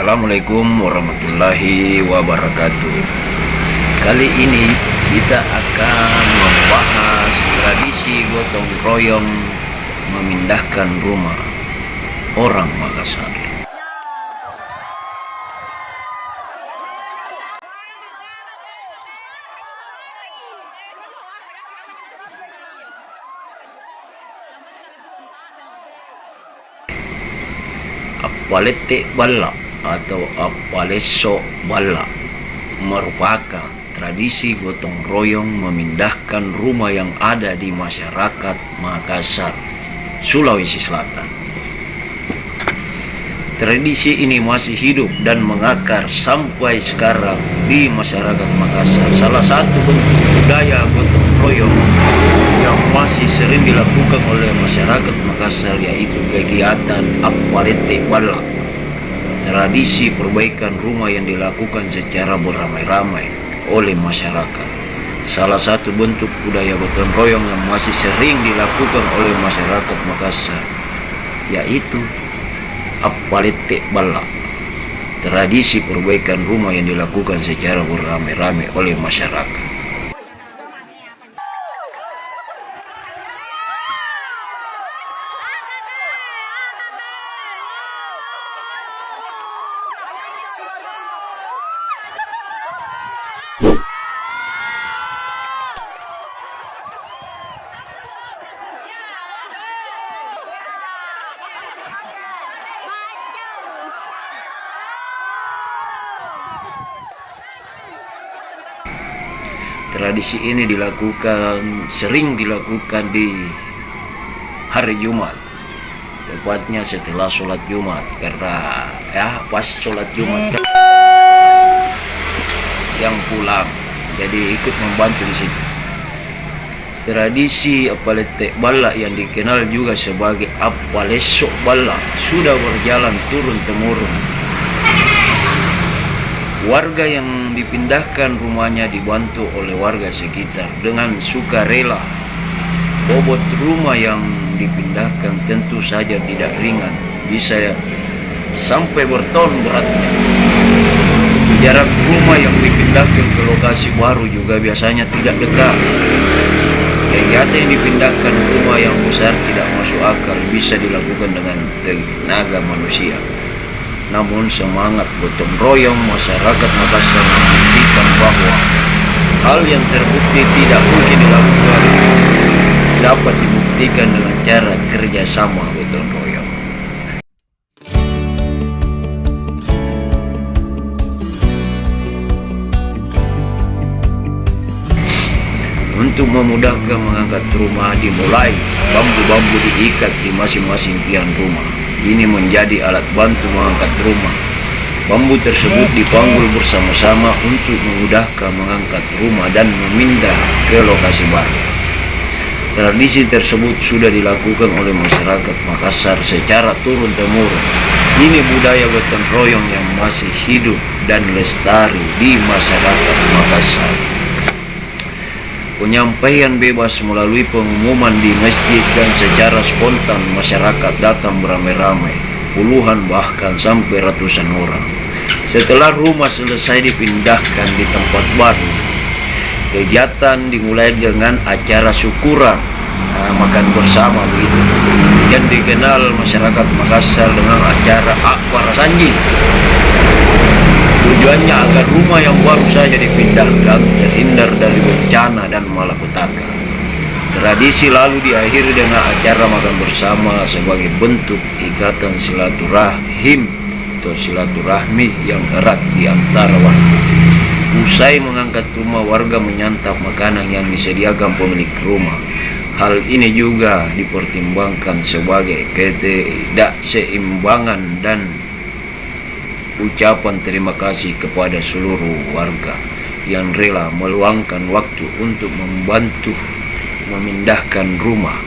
Assalamualaikum warahmatullahi wabarakatuh. Kali ini kita akan membahas tradisi gotong royong memindahkan rumah orang Makassar. Apalete bala atau apaleso bala merupakan tradisi gotong royong memindahkan rumah yang ada di masyarakat Makassar, Sulawesi Selatan. Tradisi ini masih hidup dan mengakar sampai sekarang di masyarakat Makassar. Salah satu bentuk budaya gotong royong yang masih sering dilakukan oleh masyarakat Makassar yaitu kegiatan apalete bala. Tradisi perbaikan rumah yang dilakukan secara beramai-ramai oleh masyarakat. Salah satu bentuk budaya gotong royong yang masih sering dilakukan oleh masyarakat Makassar yaitu apalete bala. Tradisi perbaikan rumah yang dilakukan secara beramai-ramai oleh masyarakat. Tradisi ini sering dilakukan di hari Jumat, tepatnya setelah sholat Jumat, karena pas sholat Jumat yang pulang, jadi ikut membantu di situ. Tradisi apalete bala yang dikenal juga sebagai apaleso bala sudah berjalan turun-temurun. Warga yang dipindahkan rumahnya dibantu oleh warga sekitar dengan sukarela. Bobot rumah yang dipindahkan tentu saja tidak ringan, bisa sampai berton beratnya. Jarak rumah yang dipindahkan ke lokasi baru juga biasanya tidak dekat. Kegiatan yang dipindahkan rumah yang besar tidak masuk akal bisa dilakukan dengan tenaga manusia. Namun semangat gotong royong masyarakat Makassar membuktikan bahwa hal yang terbukti tidak mungkin dilakukan dapat dibuktikan dengan cara kerjasama gotong royong. Untuk memudahkan mengangkat rumah dimulai bambu-bambu diikat di masing-masing tiang rumah. Ini menjadi alat bantu mengangkat rumah. Bambu tersebut dipanggul bersama-sama untuk memudahkan mengangkat rumah dan memindah ke lokasi baru. Tradisi tersebut sudah dilakukan oleh masyarakat Makassar secara turun-temurun. Ini budaya gotong royong yang masih hidup dan lestari di masyarakat Makassar. Penyampaian bebas melalui pengumuman di masjid dan secara spontan masyarakat datang beramai-ramai, puluhan bahkan sampai ratusan orang. Setelah rumah selesai dipindahkan di tempat baru, kegiatan dimulai dengan acara syukuran, makan bersama begitu, yang dikenal masyarakat Makassar dengan acara akbar sanji. Tujuannya agar rumah yang baru saja dipindahkan terhindar dari bencana dan malapetaka. Tradisi lalu diakhiri dengan acara makan bersama sebagai bentuk ikatan silaturahim atau silaturahmi yang erat di antara warga. Usai mengangkat rumah, warga menyantap makanan yang disediakan pemilik rumah. Hal ini juga dipertimbangkan sebagai ketidakseimbangan dan ucapan terima kasih kepada seluruh warga yang rela meluangkan waktu untuk membantu memindahkan rumah.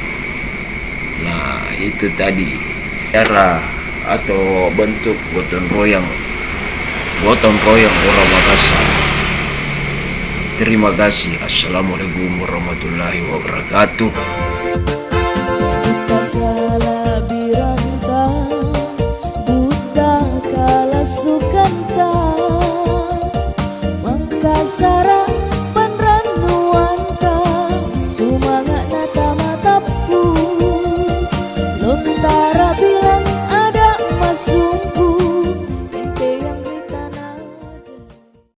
Nah, itu tadi cara atau bentuk gotong royong orang Makassar. Terima kasih. Assalamualaikum warahmatullahi wabarakatuh.